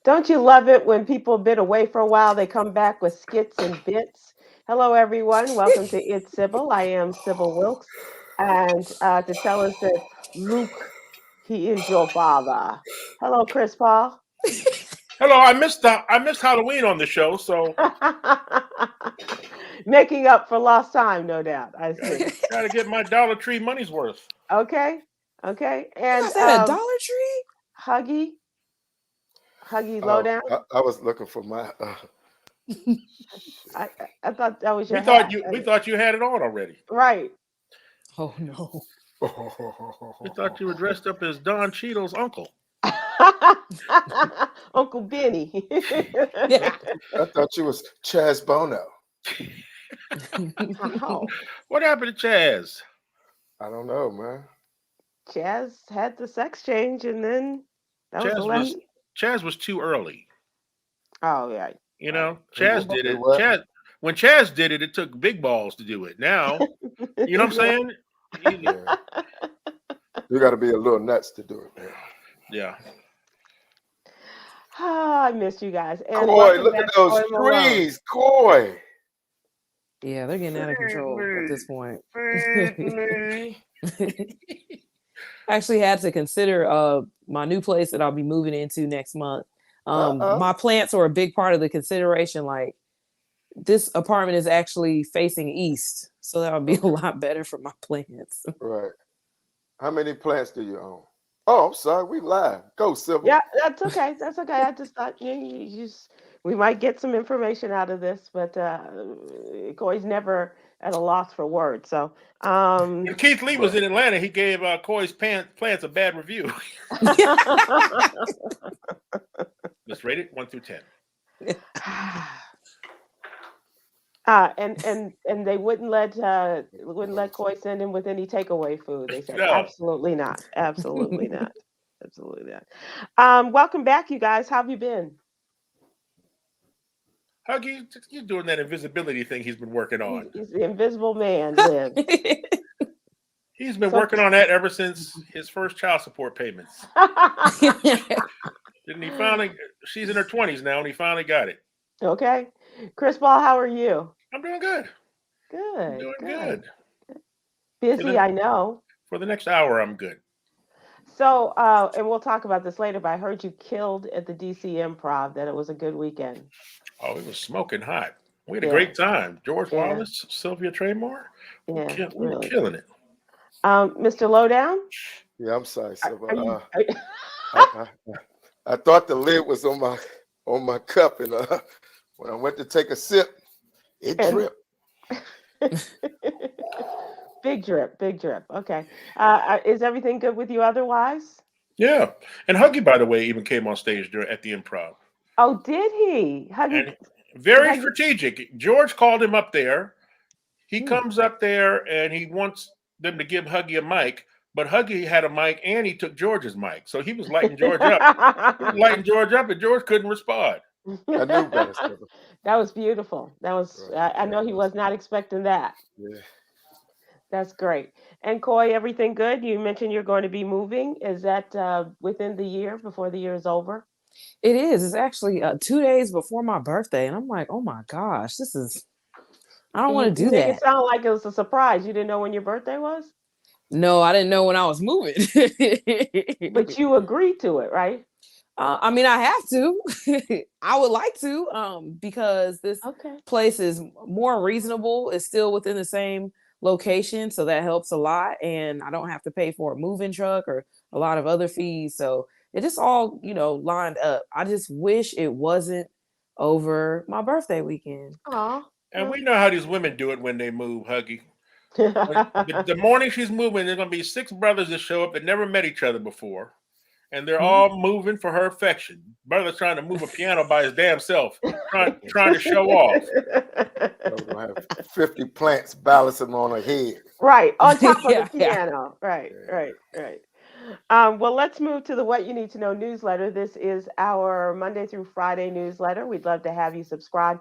Don't you love it when people have been away for a while, they come back with skits and bits? Hello, everyone. Welcome to It's Sybil. I am Sybil Wilkes. And to tell us that Luke, he is your father. Hello, Chris Paul. Hello, I missed Halloween on the show, so Making up for lost time, no doubt. I see. gotta get my Dollar Tree money's worth. Okay. Okay. You And guys at a Dollar Tree? Huggy, Huggy Oh, Lowdown. I was looking for my. I, I thought that was your We thought hat. you had it on already. Right. Oh no. We thought you were dressed up as Don Cheadle's uncle. Uncle Benny. Yeah. I thought you was Chaz Bono. Oh, What happened to Chaz? I don't know, man. Chaz had the sex change, and then that was the last. Chaz was too early. Oh yeah. You know, Right. Chaz did it. What? When Chaz did it, it took big balls to do it. Now, you know what I'm saying? Yeah. You got to be a little nuts to do it, man. Yeah. Oh, I missed you guys. And Coy, welcome look back at to those Coy Malone. trees, Coy. Yeah, they're getting out of control at this point. I actually had to consider my new place that I'll be moving into next month. My plants are a big part of the consideration. Like, this apartment is actually facing east, so that would be a lot better for my plants. Right. How many plants do you own? Oh, I'm sorry. We live. Go, Sybil. Yeah, that's okay. That's okay. I just thought we might get some information out of this, but Coy's never at a loss for words. So, When Keith Lee was in Atlanta, he gave Coy's plants a bad review. Let's rate it 1 through 10. And they wouldn't let Coy send him with any takeaway food. They said No. absolutely not, absolutely not, absolutely not. Welcome back, you guys. How have you been? Huggy, you're doing that invisibility thing he's been working on. He's the invisible man lives. He's been working on that ever since his first child support payments. Didn't he finally? She's in her 20s now, and he finally got it. Okay, Chris Ball, how are you? I'm doing good. Good. I'm doing good. Busy, I know. For the next hour, I'm good. So, and we'll talk about this later, but I heard you killed at the DC Improv, that it was a good weekend. Oh, it was smoking hot. We had a great time. George Wallace, Sylvia Traymore. We were killing it. Mr. Lowdown? Yeah, I'm sorry, Sybil. I thought the lid was on my cup, and when I went to take a sip, it dripped. Big drip. Okay. Is everything good with you otherwise? Yeah. And Huggy, by the way, even came on stage at the Improv. Oh, did he? And very strategic. George called him up there. He comes up there and he wants them to give Huggy a mic, but Huggy had a mic and he took George's mic. So he was lighting George up. And George couldn't respond. I knew better. That was beautiful. That was, I know he was not expecting that. Yeah. That's great. And Coy, everything good? You mentioned you're going to be moving. Is that within the year, before the year is over? It is. It's actually 2 days before my birthday. And I'm like, oh my gosh, I don't want to do that. It sounded like it was a surprise. You didn't know when your birthday was? No, I didn't know when I was moving. But you agreed to it, right? I mean, I have to. I would like to, because this place is more reasonable. It's still within the same location, so that helps a lot. And I don't have to pay for a moving truck or a lot of other fees. So it just all, lined up. I just wish it wasn't over my birthday weekend. Aw. And we know how these women do it when they move, Huggy. The morning she's moving, there's going to be 6 brothers that show up that never met each other before. And they're all moving for her affection. Brother's trying to move a piano by his damn self, trying to show off. We'll have 50 plants balancing on her head. Right, on top of the piano. Right. Well, let's move to the What You Need to Know newsletter. This is our Monday through Friday newsletter. We'd love to have you subscribe.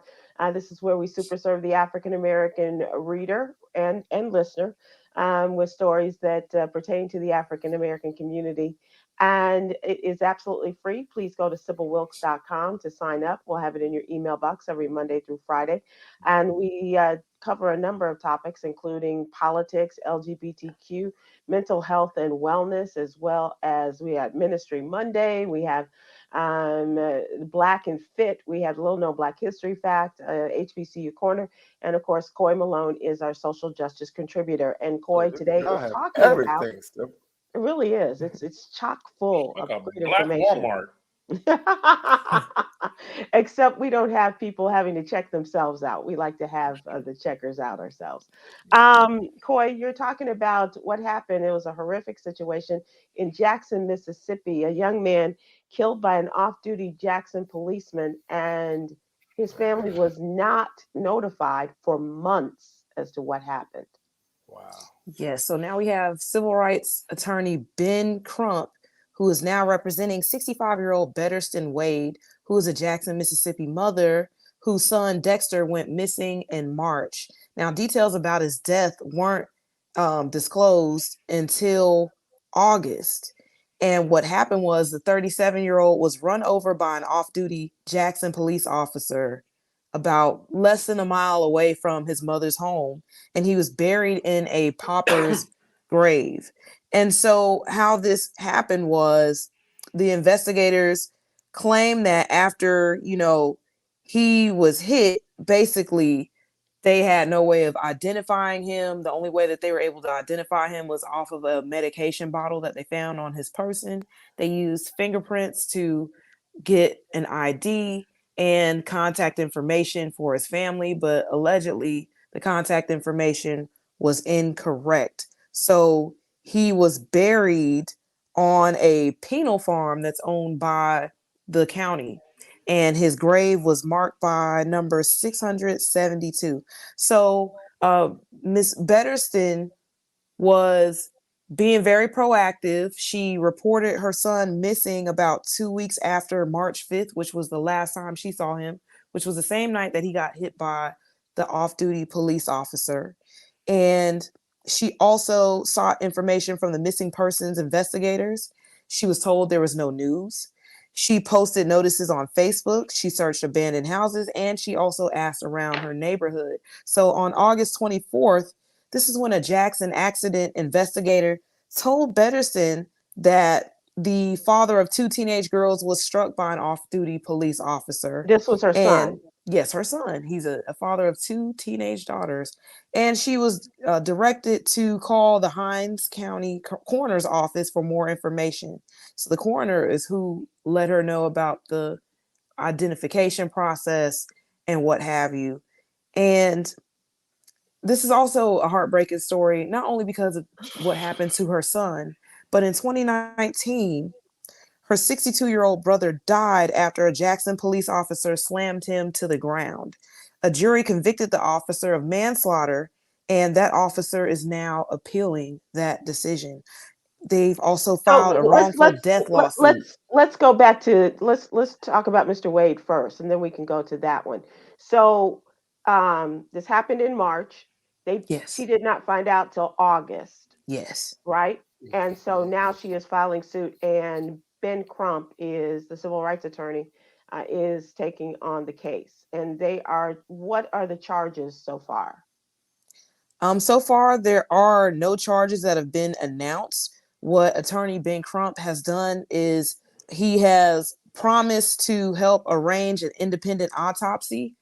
This is where we super serve the African-American reader and listener with stories that pertain to the African-American community. and it is absolutely free. Please go to SybilWilkes.com to sign up. We'll have it in your email box every Monday through Friday. And we cover a number of topics, including politics, LGBTQ, mental health and wellness, as well as we have Ministry Monday. We have Black and Fit. We have Little No Black History Fact, HBCU Corner. And of course, Coy Malone is our social justice contributor. And Coy today is talking about, it really is. It's chock full like of great Black information. Walmart. Except we don't have people having to check themselves out. We like to have the checkers out ourselves. Coy, you're talking about what happened. It was a horrific situation in Jackson, Mississippi. A young man killed by an off-duty Jackson policeman, and his family was not notified for months as to what happened. Wow. Yes. So now we have civil rights attorney Ben Crump, who is now representing 65-year-old Betterston Wade, who is a Jackson, Mississippi mother whose son Dexter went missing in March. Now, details about his death weren't disclosed until August. And what happened was the 37-year-old was run over by an off-duty Jackson police officer about less than a mile away from his mother's home, and he was buried in a pauper's grave. And so how this happened was the investigators claim that after, he was hit, basically they had no way of identifying him. The only way that they were able to identify him was off of a medication bottle that they found on his person. They used fingerprints to get an ID and contact information for his family, but allegedly the contact information was incorrect. So he was buried on a penal farm that's owned by the county, and his grave was marked by number 672. So Miss Betterston was being very proactive. She reported her son missing about 2 weeks after March 5th, which was the last time she saw him, which was the same night that he got hit by the off-duty police officer. And she also sought information from the missing persons investigators. She was told there was no news. She posted notices on Facebook. She searched abandoned houses, and she also asked around her neighborhood. So on August 24th, this is when a Jackson accident investigator told Betterston that the father of two teenage girls was struck by an off-duty police officer. This was her son. Yes, her son. He's a father of two teenage daughters. And she was directed to call the Hinds County coroner's office for more information. So the coroner is who let her know about the identification process and what have you. And this is also a heartbreaking story, not only because of what happened to her son, but in 2019, her 62-year-old brother died after a Jackson police officer slammed him to the ground. A jury convicted the officer of manslaughter, and that officer is now appealing that decision. They've also filed a wrongful death lawsuit. Let's go back to let's talk about Mr. Wade first, and then we can go to that one. So this happened in March. She did not find out till August. Yes. Right? And so now she is filing suit, and Ben Crump is the civil rights attorney, is taking on the case. And what are the charges so far? So far, there are no charges that have been announced. What attorney Ben Crump has done is he has promised to help arrange an independent autopsy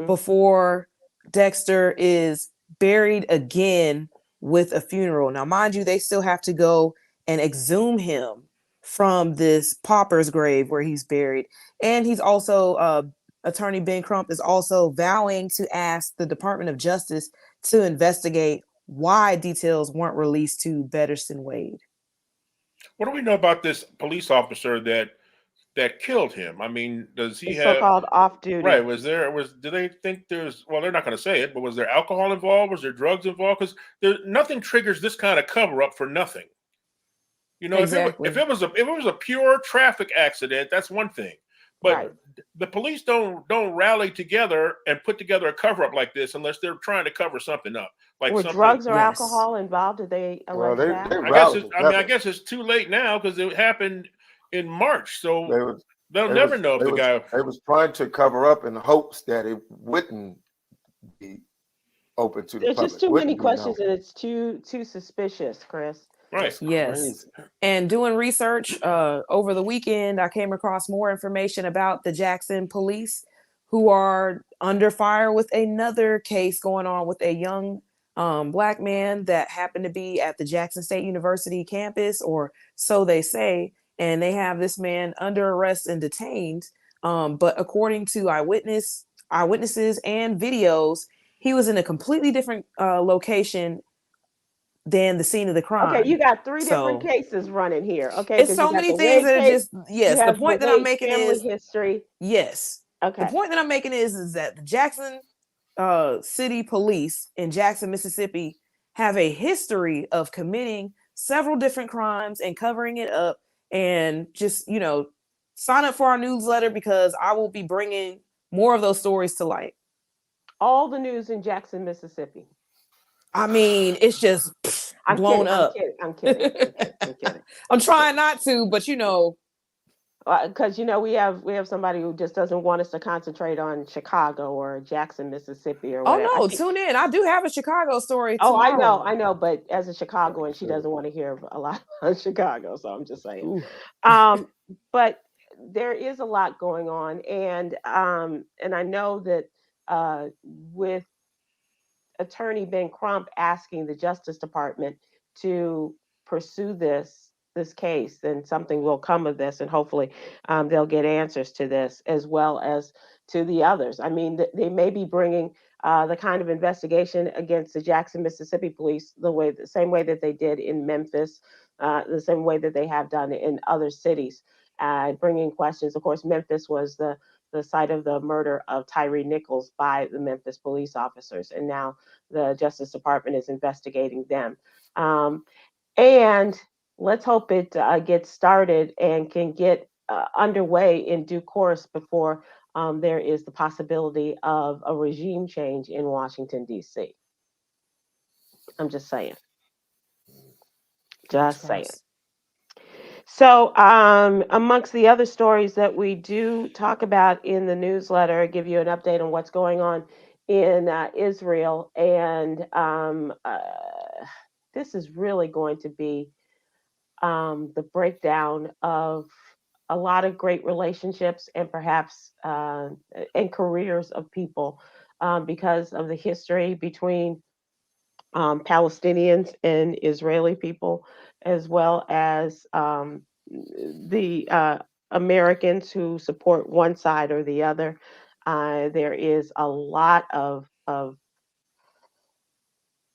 before Dexter is buried again with a funeral. Now, mind you, they still have to go and exhume him from this pauper's grave where he's buried. And he's also, attorney Ben Crump is also vowing to ask the Department of Justice to investigate why details weren't released to Betterston Wade. What do we know about this police officer that killed him? I mean, does he have so-called off-duty? Right? Do they think there's? Well, they're not going to say it, but was there alcohol involved? Was there drugs involved? Because nothing triggers this kind of cover up for nothing. Exactly. If it was a pure traffic accident, that's one thing. But the police don't rally together and put together a cover up like this unless they're trying to cover something up. Like were drugs or alcohol involved? Did they allege that? I guess it's too late now because it happened in March, so they'll never know if the guy. They was trying to cover up in hopes that it wouldn't be open to the public. There's just too many questions, and it's too suspicious, Chris. Right. Yes. And doing research over the weekend, I came across more information about the Jackson police, who are under fire with another case going on with a young Black man that happened to be at the Jackson State University campus, or so they say. And they have this man under arrest and detained. But according to eyewitnesses and videos, he was in a completely different location than the scene of the crime. Okay, you got three different cases running here. Okay, it's so many things that are just The point that I'm making is history. Yes. Okay. The point that I'm making is that the Jackson City Police in Jackson, Mississippi, have a history of committing several different crimes and covering it up. And just sign up for our newsletter because I will be bringing more of those stories to light. All the news in Jackson, Mississippi. I mean, it's just blown up. I'm kidding. I'm trying not to, but because we have somebody who just doesn't want us to concentrate on Chicago or Jackson, Mississippi, or whatever. Oh no, tune in. I do have a Chicago story tomorrow. I know, but as a Chicagoan, she doesn't want to hear a lot on Chicago, so I'm just saying. But there is a lot going on, and I know that with Attorney Ben Crump asking the Justice Department to pursue this case, then something will come of this, and hopefully they'll get answers to this as well as to the others. I mean, they may be bringing the kind of investigation against the Jackson, Mississippi police the same way that they did in Memphis, the same way that they have done in other cities, bringing questions. Of course, Memphis was the site of the murder of Tyree Nichols by the Memphis police officers, and now the Justice Department is investigating them. And let's hope it gets started and can get underway in due course before there is the possibility of a regime change in Washington, D.C. I'm just saying. Just saying. So amongst the other stories that we do talk about in the newsletter, I give you an update on what's going on in Israel. And this is really going to be the breakdown of a lot of great relationships and perhaps and careers of people because of the history between Palestinians and Israeli people, as well as the Americans who support one side or the other. There is a lot of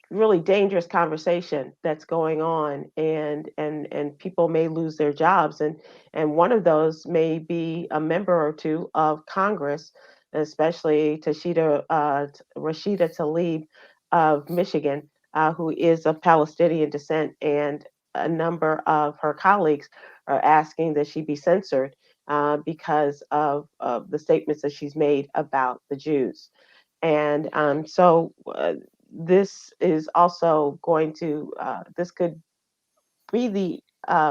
really dangerous conversation that's going on, and people may lose their jobs, and one of those may be a member or two of Congress, especially Rashida Tlaib of Michigan, who is of Palestinian descent, and a number of her colleagues are asking that she be censored because of the statements that she's made about the Jews. And so this is also going to, this could be the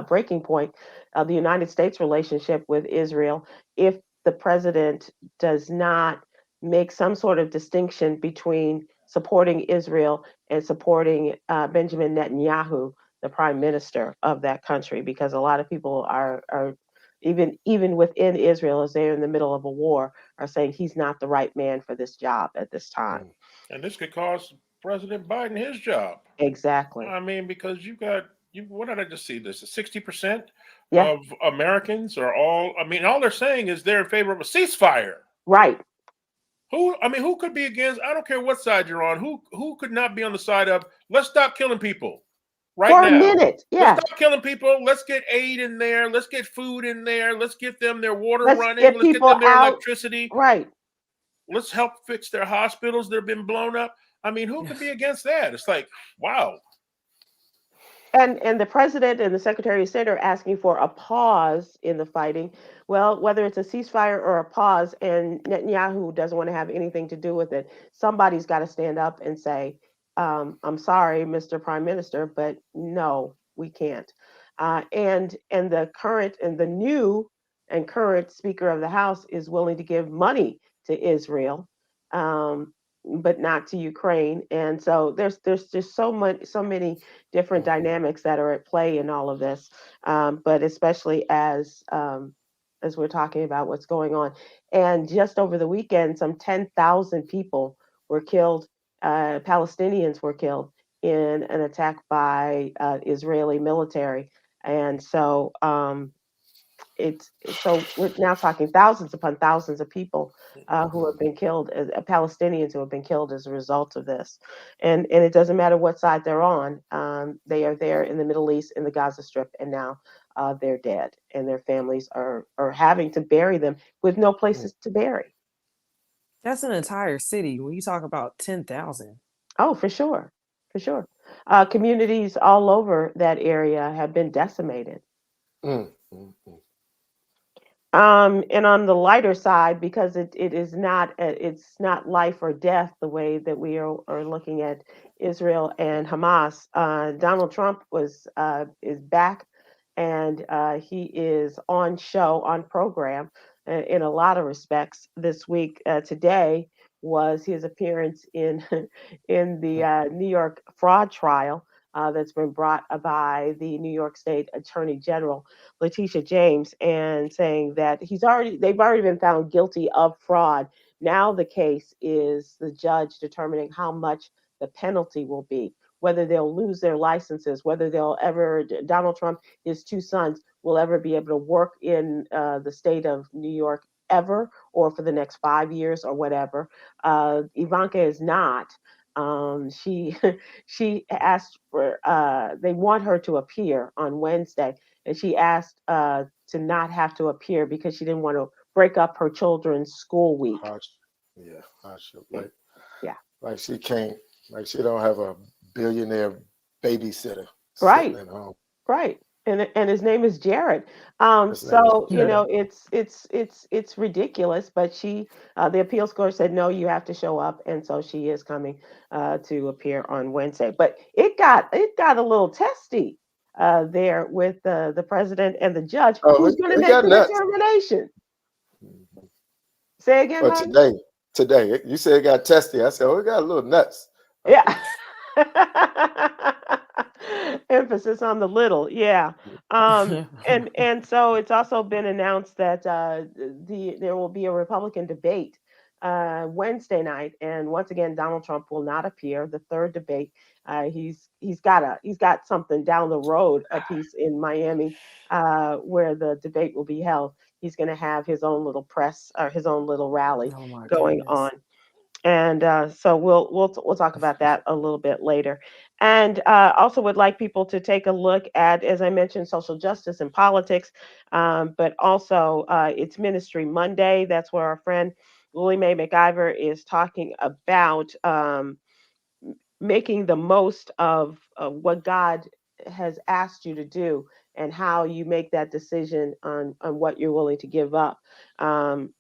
breaking point of the United States relationship with Israel if the president does not make some sort of distinction between supporting Israel and supporting Benjamin Netanyahu, the prime minister of that country, because a lot of people are even within Israel, as they're in the middle of a war, are saying he's not the right man for this job at this time. And this could cost President Biden his job. Exactly. I mean, because what did I just see? This 60% of Americans are all they're saying is they're in favor of a ceasefire. Right. Who could be against? I don't care what side you're on. Who could not be on the side of let's stop killing people right now? For a minute, yeah. Let's stop killing people. Let's get aid in there. Let's get food in there. Let's get them their water running. Let's get them their electricity. Right. Let's help fix their hospitals that have been blown up. I mean, who could be against that? It's like, wow. And the president and the Secretary of State are asking for a pause in the fighting, Well, whether it's a ceasefire or a pause, and Netanyahu doesn't want to have anything to do with it, somebody's got to stand up and say, "I'm sorry, Mr. Prime Minister, but no, we can't." And the new and current Speaker of the House is willing to give money to Israel, but not to Ukraine. And so there's just so many different dynamics that are at play in all of this. But especially as we're talking about what's going on, and just over the weekend, some 10,000 people were killed. Palestinians were killed in an attack by Israeli military, and so we're now talking thousands upon thousands of people who have been killed, Palestinians who have been killed as a result of this. And it doesn't matter what side they're on. They are there in the Middle East, in the Gaza Strip, and now they're dead, and their families are having to bury them with no places to bury. That's an entire city when you talk about 10,000. Oh, for sure, for sure. Communities all over that area have been decimated. And on the lighter side, because it's not life or death the way that we are looking at Israel and Hamas. Donald Trump is back, and he is on program in a lot of respects this week. Today was his appearance in in the New York fraud trial that's been brought by the New York State Attorney General, Letitia James, and saying that they've already been found guilty of fraud. Now the case is the judge determining how much the penalty will be, whether they'll lose their licenses, whether Donald Trump, his two sons, will ever be able to work in the state of New York ever, or for the next 5 years or whatever. Ivanka is not. She she asked for they want her to appear on Wednesday, and she asked to not have to appear because she didn't want to break up her children's school week. Like she can't, like she don't have a billionaire babysitter Right at home. Right. And his name is Jared. It's ridiculous, but the appeals court said no, you have to show up, and so she is coming to appear on Wednesday. But it got a little testy there with the president and the judge, who's going to make the determination. Say again, But today, you said it got testy. I said, it got a little nuts. Yeah. Emphasis on the little, yeah. And so it's also been announced that there will be a Republican debate Wednesday night, and once again Donald Trump will not appear. The third debate, he's got something down the road, a piece in Miami where the debate will be held. He's going to have his own little press or his own little rally going on. And so we'll talk about that a little bit later. And also would like people to take a look at, as I mentioned, social justice and politics, but also it's Ministry Monday. That's where our friend Lily Mae McIver is talking about making the most of what God has asked you to do, and how you make that decision on what you're willing to give up. And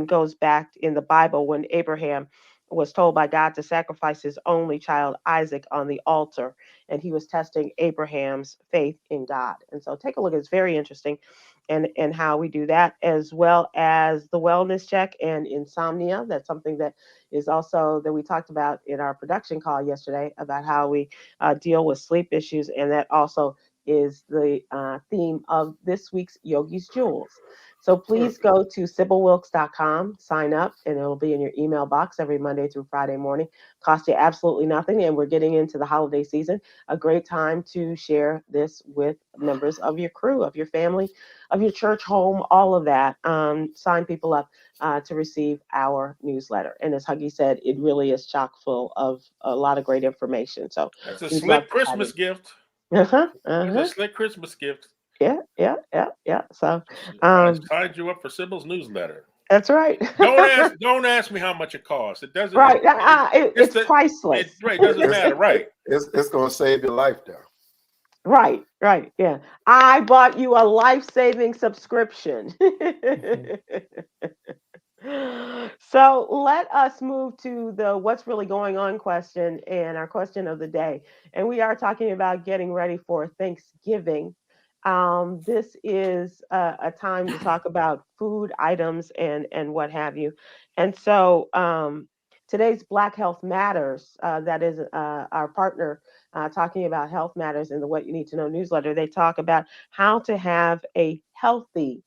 goes back in the Bible when Abraham was told by God to sacrifice his only child, Isaac, on the altar, and he was testing Abraham's faith in God. And so take a look. It's very interesting, and how we do that, as well as the wellness check and insomnia. That's something that is also that we talked about in our production call yesterday, about how we deal with sleep issues, and that also is the theme of this week's Yogi's Jewels. So please go to SybilWilkes.com, sign up, and it will be in your email box every Monday through Friday morning. Cost you absolutely nothing, and we're getting into the holiday season. A great time to share this with members of your crew, of your family, of your church home, all of that. Sign people up to receive our newsletter. And as Huggy said, it really is chock full of a lot of great information. So that's a slick Christmas gift. That's a slick Christmas gift. Yeah. So I signed you up for Sybil's newsletter. That's right. Don't ask me how much it costs. It doesn't. Right. It's priceless. It doesn't matter. Right. It's going to save your life, though. Right. Right. Yeah. I bought you a life-saving subscription. So let us move to the what's really going on question and our question of the day. And we are talking about getting ready for Thanksgiving. This is a time to talk about food items and what have you. And so today's Black Health Matters, that is our partner talking about health matters in the What You Need to Know newsletter. They talk about how to have a healthy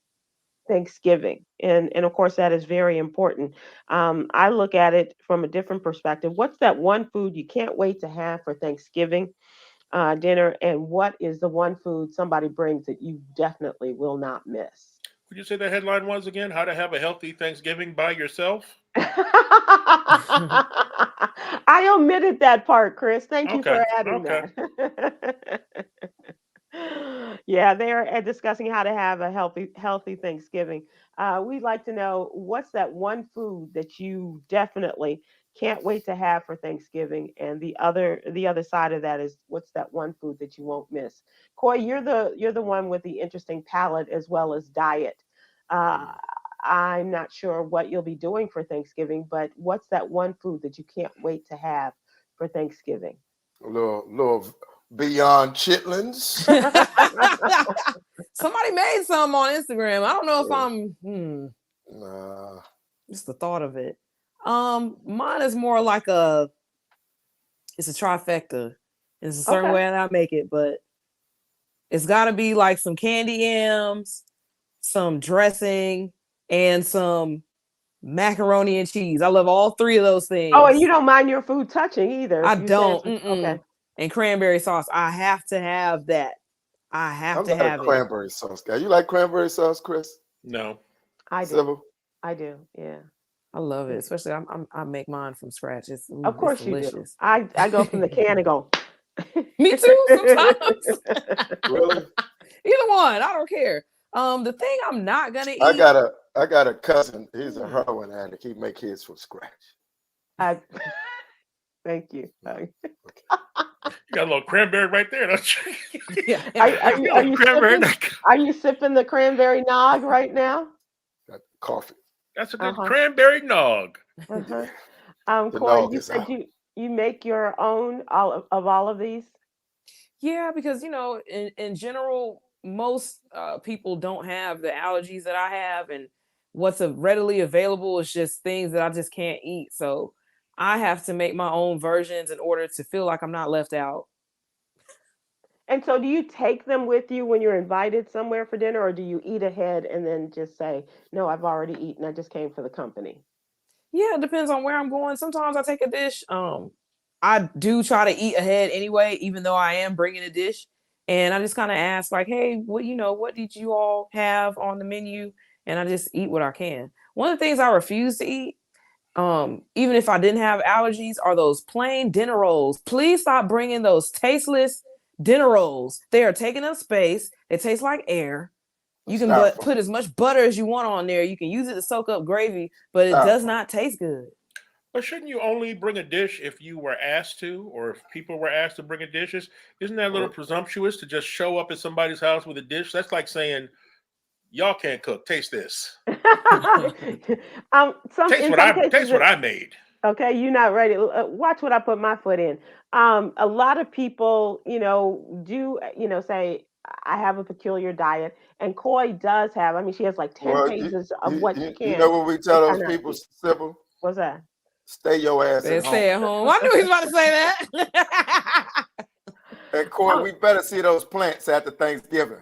Thanksgiving. And of course, that is very important. I look at it from a different perspective. What's that one food you can't wait to have for Thanksgiving dinner? And what is the one food somebody brings that you definitely will not miss? Would you say the headline was again? How to have a healthy Thanksgiving by yourself? I omitted that part, Chris. Thank you Okay. for adding Okay. that. Yeah, they're discussing how to have a healthy Thanksgiving. We'd like to know what's that one food that you definitely can't wait to have for Thanksgiving, and the other side of that is what's that one food that you won't miss. Coy, you're the one with the interesting palate as well as diet. Uh, I'm not sure what you'll be doing for Thanksgiving, but what's that one food that you can't wait to have for Thanksgiving? A little beyond chitlins. Somebody made some on Instagram. I don't know if I'm Nah. just the thought of it. Mine is more like it's a trifecta. It's a certain way that I make it, but it's got to be like some candy yams, some dressing, and some macaroni and cheese. I love all three of those things. Oh, and you don't mind your food touching either. I don't. Okay. And cranberry sauce. I have to have that. I have to have it. Cranberry sauce guy. You like cranberry sauce, Chris? No. I do. Sybil? I do. Yeah. I love it, especially I make mine from scratch. Of course it's you do. delicious. I go from the can and go. Me too. Sometimes. Really? Either one. I don't care. The thing I'm not gonna eat. I got a cousin. He's a heroin addict. He make his from scratch. Thank you. You got a little cranberry right there, don't you? Yeah. Are you sipping the cranberry nog right now? Got coffee. That's a good cranberry nog. Coy, you said you make your own all of these? Yeah, because in general, most people don't have the allergies that I have, and what's readily available is just things that I just can't eat. So I have to make my own versions in order to feel like I'm not left out. And so do you take them with you when you're invited somewhere for dinner, or do you eat ahead and then just say, no, I've already eaten, I just came for the company? Yeah, it depends on where I'm going. Sometimes I take a dish. I do try to eat ahead anyway, even though I am bringing a dish. And I just kind of ask like, hey, what did you all have on the menu? And I just eat what I can. One of the things I refuse to eat, even if I didn't have allergies, are those plain dinner rolls. Please stop bringing those tasteless dinner rolls. They are taking up space. They taste like air. You can put as much butter as you want on there. You can use it to soak up gravy, but it does not taste good. But shouldn't you only bring a dish if you were asked to, or if people were asked to bring a dish? Isn't that a little presumptuous to just show up at somebody's house with a dish? That's like saying, y'all can't cook. Taste this. Taste what I made. Okay, you're not ready. Watch what I put my foot in. A lot of people, do, say, I have a peculiar diet. And Coy does have, she has like 10 pages of what you can. You know what we tell those people, Sybil? What's that? Stay your ass at home. Stay at home. I knew he was about to say that. And Coy, we better see those plants after Thanksgiving.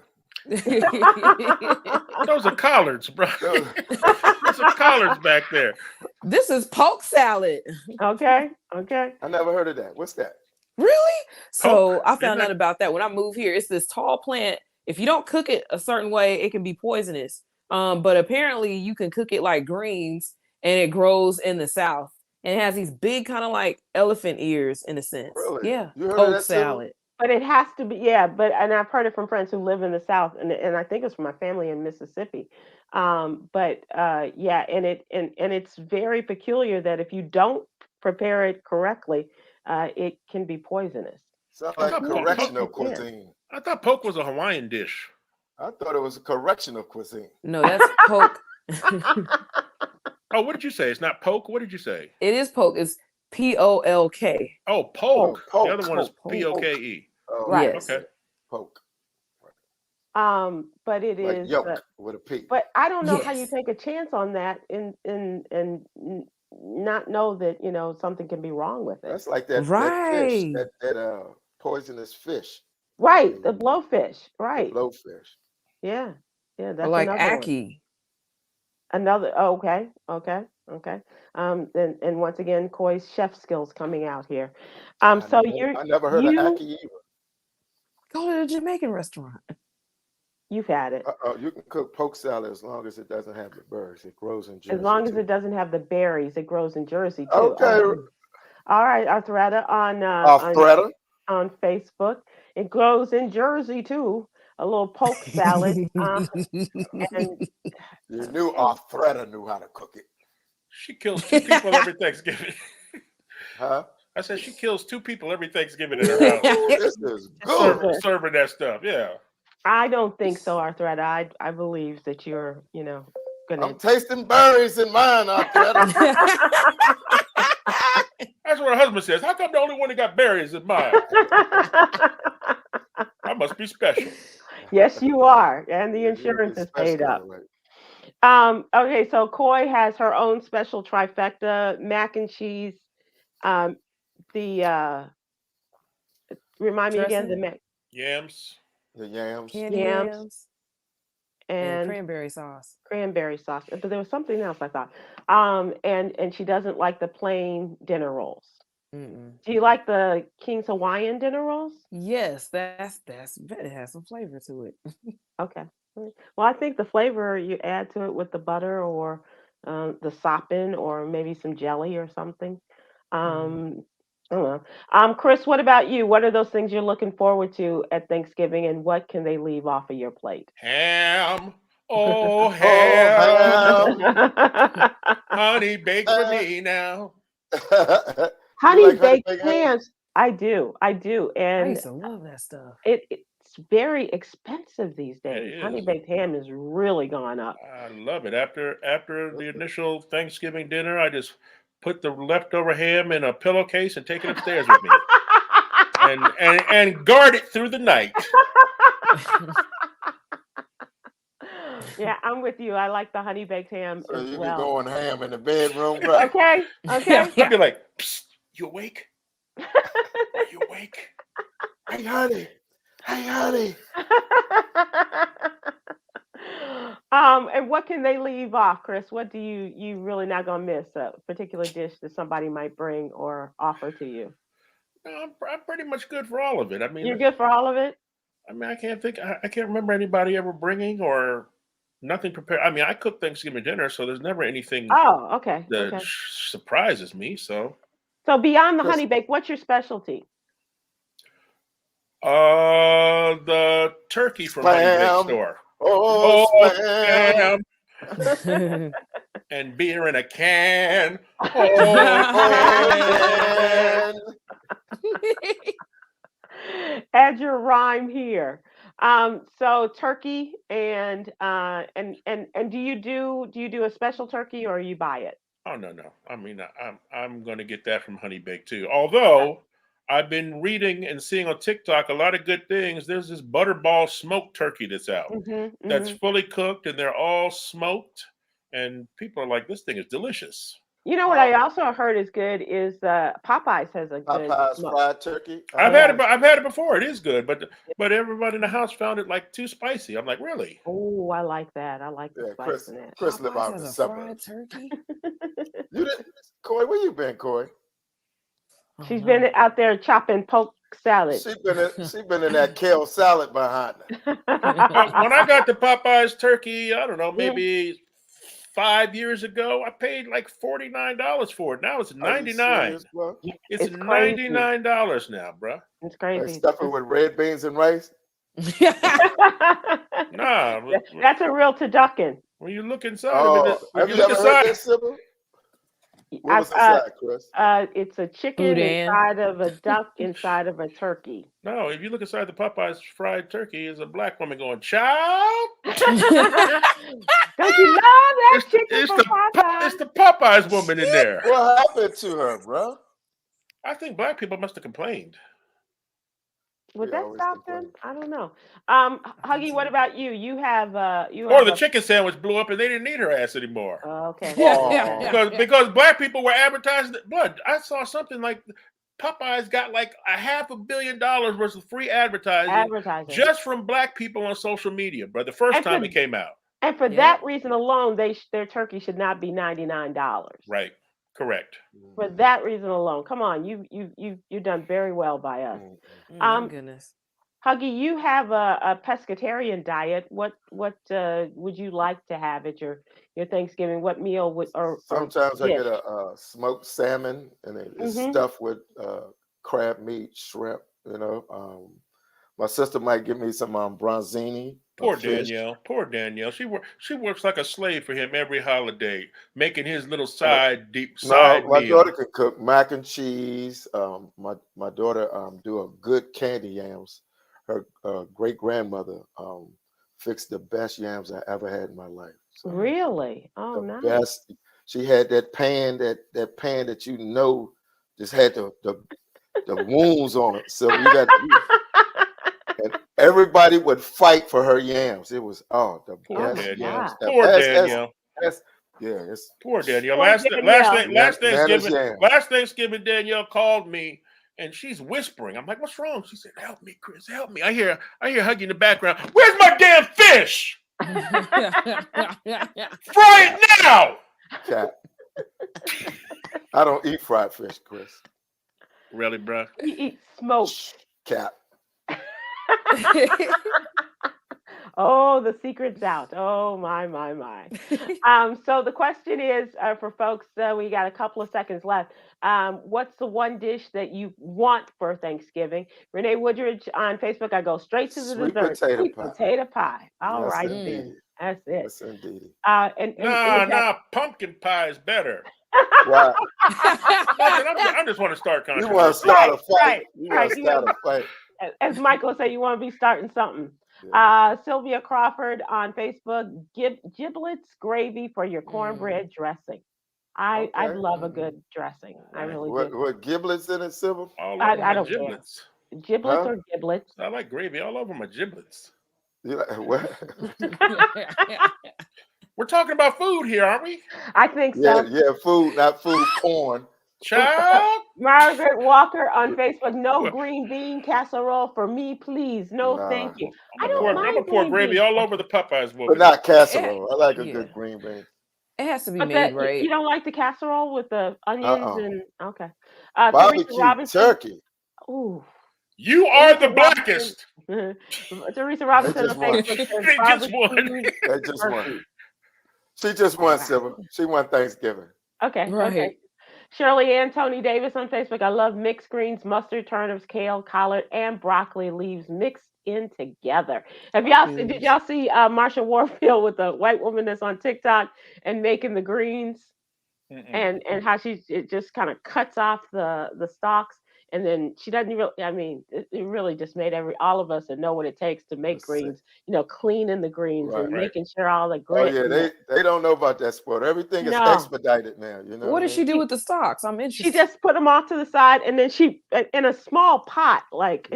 Those are collards, bro. Those are collards back there. This is poke salad. Okay. I never heard of that. What's that? Really? So I found out about that when I moved here. It's this tall plant. If you don't cook it a certain way, it can be poisonous. But apparently you can cook it like greens, and it grows in the South. And it has these big kind of like elephant ears in a sense. Really? Yeah. You heard poke of that salad. too? But it has to be, and I've heard it from friends who live in the South, and I think it's from my family in Mississippi. And it's very peculiar that if you don't prepare it correctly, it can be poisonous. Sounds like correctional cuisine. I thought poke was a Hawaiian dish. I thought it was a correctional cuisine. No, that's poke. Oh, what did you say? It's not poke? What did you say? It is poke. It's P-O-L-K. Oh, poke. Poke. The other one is P-O-K-E. Oh, Right. Yes. Okay. Poke. But it Like is yolk with a P. But I don't know how you Yes. take a chance on that and not know that, you know, something can be wrong with it. That's like that fish, Right. that poisonous fish. Right, the blowfish. Right. Blowfish. Yeah. Yeah, Or that's like another one. ackee. Another okay. And once again, Coy's chef skills coming out here. I never heard of you ackee either. Go to the Jamaican restaurant. you've had it. You can cook poke salad as long as it doesn't have the berries. It grows in Jersey. As long as too. it doesn't have the berries, it grows in Jersey too. Okay. All right, Arthretta on Facebook. It grows in Jersey too. A little poke salad. And You knew Arthretta knew how to cook it. She kills 2 people every Thanksgiving. Huh? I said she kills 2 people every Thanksgiving in her house. This is good. Serving that stuff. Yeah. I don't think so, Arthretta. I believe that you're, you know, gonna. I'm tasting berries in mine, Arthretta. That's what her husband says. How come the only one that got berries is mine? I must be special. Yes, you are, and the insurance is paid up. Right. Okay, so Coy has her own special trifecta: mac and cheese. Remind me again, the mac. Yams. The yams. Candy Yams. yams. And cranberry sauce. Cranberry sauce, but there was something else I thought. And she doesn't like the plain dinner rolls. Mm-mm. Do you like the King's Hawaiian dinner rolls? Yes, that's it has some flavor to it. Okay. Well, I think the flavor you add to it with the butter or the sopping or maybe some jelly or something. I don't know. Chris, what about you? What are those things you're looking forward to at Thanksgiving, and what can they leave off of your plate? Ham. Oh, ham. Ham. Honey baked for me now. Honey like baked hams. I do. I And used to love that stuff. it's very expensive these days. It Honey is. baked ham has really gone up. I love it. After the initial Thanksgiving dinner, I just put the leftover ham in a pillowcase and take it upstairs with me. and guard it through the night. Yeah, I'm with you. I like the honey baked ham So as you well. be going ham in the bedroom, right? Okay. I'd be like, "Psst, you awake? Are you awake? Hey, honey. Hey, honey. And what can they leave off, Chris? What do you really not gonna miss? A particular dish that somebody might bring or offer to you? No, I'm pretty much good for all of it. I mean, You're good for all of it? I can't think. I can't remember anybody ever bringing or nothing prepared. I mean, I cook Thanksgiving dinner, so there's never anything Oh, okay. that Okay. surprises me. So, So beyond the Chris- honey bake, what's your specialty? the turkey from Honey Bake Spam. Store. Oh, spam. Spam. And beer in a can. Oh, Add your rhyme here. So turkey and do you do a special turkey or you buy it? Oh no. I mean, I'm going to get that from Honey Bake too. Although I've been reading and seeing on TikTok a lot of good things. There's this butterball smoked turkey that's out. That's fully cooked and they're all smoked. And people are like, this thing is delicious. You know what I also heard is good is Popeyes has a good Popeyes smoke. fried turkey. I've had it before. It is good, but everybody in the house found it like too spicy. I'm like, really? Oh, I like that. I like the spice in that. Chris live out in the Fried suburbs. turkey. You didn't, Coy? Where you been, Coy? She's been out there chopping poke salad. She been in that kale salad behind her. When I got the Popeyes turkey, I don't know, maybe 5 years ago, I paid like $49 for it. Now it's $99. It's $99 now, bro. It's crazy. Like stuffing with red beans and rice. Nah, that's a real turducken. when you look inside Oh, of it, have you ever heard that, Sybil? What was inside, Chris? It's a chicken inside of a duck inside of a turkey. No, if you look inside the Popeyes fried turkey, is a black woman going, child. Don't you love that chicken from Popeyes? It's the Popeyes woman in there. What happened to her, bro? I think black people must have complained. Would that stop them? I don't know. Huggy, what about you? You have the chicken sandwich blew up and they didn't need her ass anymore. Okay. because black people were advertising blood. I saw something like Popeyes got like $500 million worth of free advertising just from black people on social media, bro. The first time it came out. And for that reason alone, their turkey should not be $99. Right. Correct. For that reason alone. Come on, you've done very well by us. My goodness. Huggy, you have a pescatarian diet. What would you like to have at your Thanksgiving? What meal would sometimes I get a smoked salmon and it's stuffed with crab meat, shrimp, my sister might give me some bronzini. Poor Danielle. She works like a slave for him every holiday, making his little side my meal. Daughter can cook mac and cheese. My daughter do a good candy yams. Her great grandmother fixed the best yams I ever had in my life. So really? Oh, nice. Best. She had that pan that just had the wounds on it. So you got. And everybody would fight for her yams. It was the best yams. Poor Danielle. Poor Danielle. Last Thanksgiving, Danielle called me and she's whispering. I'm like, "What's wrong?" She said, "Help me, Chris. Help me." I hear Huggy in the background. Where's my damn fish? Fry it now. Cat. I don't eat fried fish, Chris. Really, bro? You eat smoked. Cat. Oh, the secret's out. Oh, my. So the question is for folks, we got a couple of seconds left. What's the one dish that you want for Thanksgiving? Renee Woodridge on Facebook, I go straight to the dessert. Sweet potato pie. All right, then. That's it. Yes, indeed. No, pumpkin pie is better. Wow. I just want to start controversy. You want to start a fight. You want to start a fight. As Michael said, you want to be starting something. Yeah. Sylvia Crawford on Facebook, giblets gravy for your cornbread dressing. I love a good dressing. I really do. What giblets in it, Sybil? I don't giblets. Care. Giblets or giblets? I like gravy all over my giblets. What? We're talking about food here, aren't we? I think so. Yeah, food, not food, corn. Child. Margaret Walker on Facebook, no green bean casserole for me, please. No, thank you. I'm gonna pour gravy all over the Popeyes woman. But not casserole. I like a good green bean. It has to be made right. You don't like the casserole with the onions and okay. Barbecue turkey. Ooh. You are the blackest. Teresa Robinson on Facebook says just won. She just won, Sybil. She won Thanksgiving. Okay. Right. Okay. Shirley Ann Tony Davis on Facebook. I love mixed greens, mustard, turnips, kale, collard, and broccoli leaves mixed in together. Did y'all see Marsha Warfield with the white woman that's on TikTok and making the greens and how it just kind of cuts off the stalks? And then she doesn't really, it really just made all of us that know what it takes to make greens, cleaning the greens and making sure all the greens. Oh, yeah, they don't know about that sport. Everything is expedited now, What does she do with the stalks? I'm interested. She just put them off to the side and then she, in a small pot,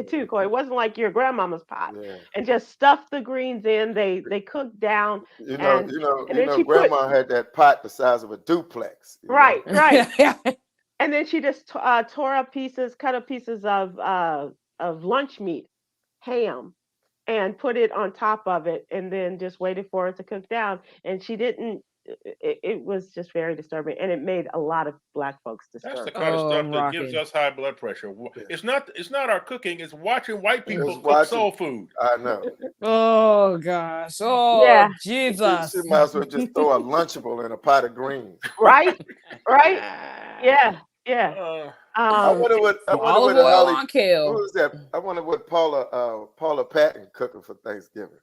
too, Coy, it wasn't like your grandmama's pot, and just stuffed the greens in. They cooked down. Grandma had that pot the size of a duplex. Right. And then she just cut up pieces of lunch meat, ham, and put it on top of it, and then just waited for it to cook down. And she didn't. It was just very disturbing, and it made a lot of Black folks disturbed. That's the kind of stuff that gives us high blood pressure. It's not our cooking; it's watching white people cook soul food. I know. Oh gosh! Oh Jesus! She might as well just throw a Lunchable in a pot of greens. Right. Yeah. I wonder what olive oil on kale. Who is that? I wonder what Paula Patton cooking for Thanksgiving.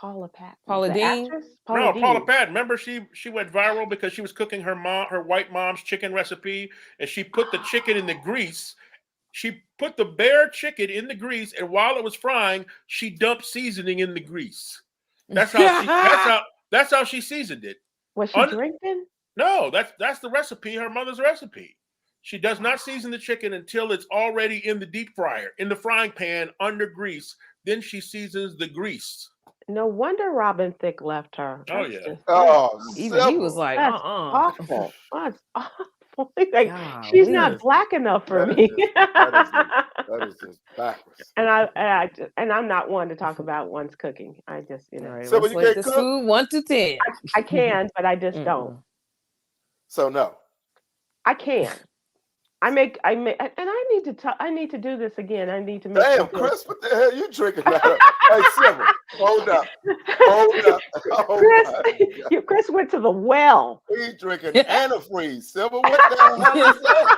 Paula Patton. Paula The Deen? actress? No, Paula Deen. Patton. Remember, she went viral because she was cooking her white mom's chicken recipe, and she put the chicken in the grease. She put the bare chicken in the grease, and while it was frying, she dumped seasoning in the grease. That's how she seasoned it. Was she drinking? No, that's the recipe, her mother's recipe. She does not season the chicken until it's already in the deep fryer, in the frying pan under grease. Then she seasons the grease. No wonder Robin Thicke left her. Oh, yeah. Even he was like, that's awful. That's awful. Like, she's not black enough for me. That is just backwards. And I'm not one to talk about one's cooking. I just, Right, so let's rate this food 1 to 10. I can, but I just don't. So no. I can. I make, and I need to do this again. I need to make. Damn, Chris, what the hell you drinking now? Hey, Sybil, hold up. Chris went to the well. He's drinking antifreeze. Sybil, what the hell is that?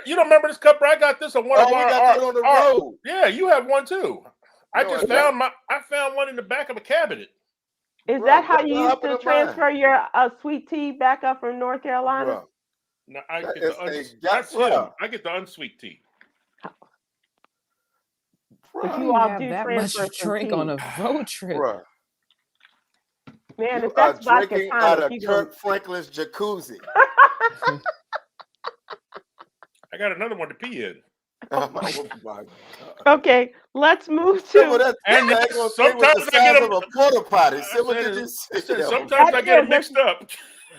You don't remember this cup? I got this on one of our. We got that on the road. Yeah, you have one too. I found one in the back of a cabinet. Is that how you used to transfer your sweet tea back up from North Carolina? No, I get the unsweet tea. But you all do that much drink on a road trip. Bruh. Man, if that's vodka drinking out of Kirk Franklin's jacuzzi. I got another one to pee in. Oh my God. Okay, let's move to. Sometimes I get a porta potty. Sometimes I get it mixed up.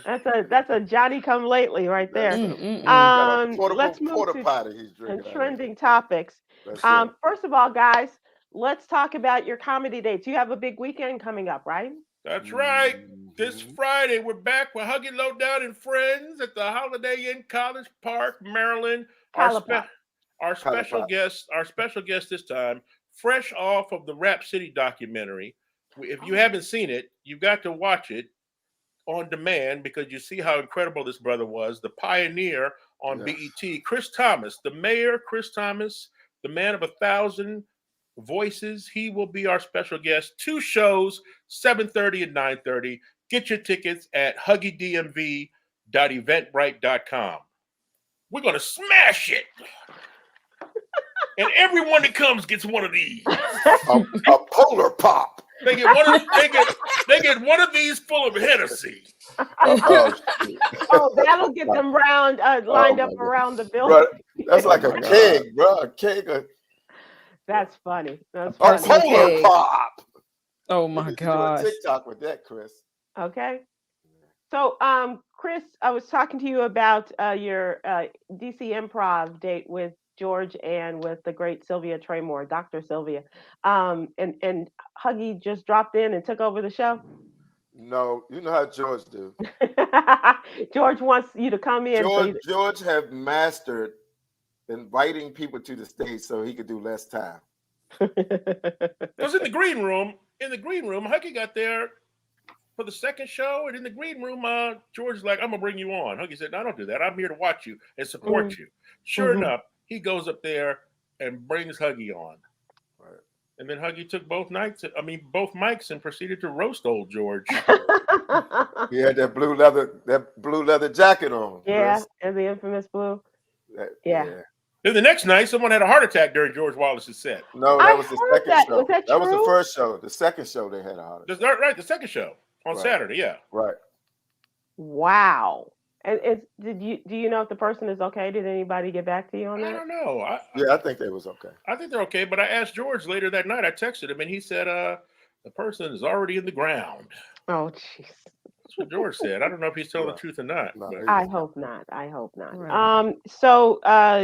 That's a Johnny come lately right there. Let's move to trending topics. First of all, guys, let's talk about your comedy dates. You have a big weekend coming up, right? That's right. This Friday, we're back with Huggy Lowdown and friends at the Holiday Inn College Park, Maryland. Our special guest this time, fresh off of the Rap City documentary. If you haven't seen it, you've got to watch it on demand because you see how incredible this brother was, the pioneer on BET. Chris Thomas, the mayor, Chris Thomas, the man of 1,000 voices. He will be our special guest. 2 shows, 7:30 and 9:30. Get your tickets at huggydmv.eventbrite.com. We're going to smash it. And everyone that comes gets one of these. A polar pop. They get one of these full of Hennessy. That'll get them lined up around the building. Bro, that's like a keg, bro. A keg. That's funny. That's a polar pop. Oh my God. TikTok with that, Chris. Okay. So, Chris, I was talking to you about your DC Improv date with George and with the great Sylvia Tremor, Dr. Sylvia. And Huggy just dropped in and took over the show. No, you know how George do. George wants you to come in. George have mastered inviting people to the stage so he could do less time. Because in the green room, Huggy got there for the second show, and in the green room, George is like, "I'm gonna bring you on." Huggy said, "No, don't do that. I'm here to watch you and support you." Sure enough, he goes up there and brings Huggy on. Right. And then Huggy took both mics and proceeded to roast old George. He had that blue leather jacket on. Yeah, Chris. and the infamous blue. Yeah. Then the next night, someone had a heart attack during George Wallace's set. No, that was the second show. Was that true? Was the first show. The second show they had a heart attack. Right, the second show on Saturday, yeah. Right. Wow. And do you know if the person is okay? Did anybody get back to you on that? I don't know. I think they was okay. I think they're okay, but I asked George later that night. I texted him, and he said the person is already in the ground. Oh, jeez. That's what George said. I don't know if he's telling the truth or not. No, I hope not. Right. So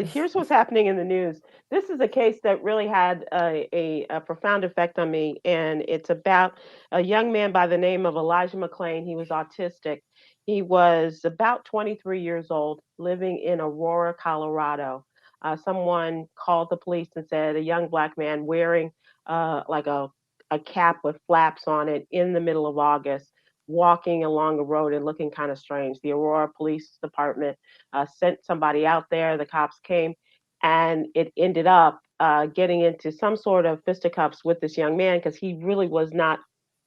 here's what's happening in the news. This is a case that really had a profound effect on me, and it's about a young man by the name of Elijah McClain. He was autistic. He was about 23 years old, living in Aurora, Colorado. Someone called the police and said a young Black man wearing like a cap with flaps on it in the middle of August, walking along the road and looking kind of strange. The Aurora Police Department sent somebody out there. The cops came, and it ended up getting into some sort of fisticuffs with this young man because he really was not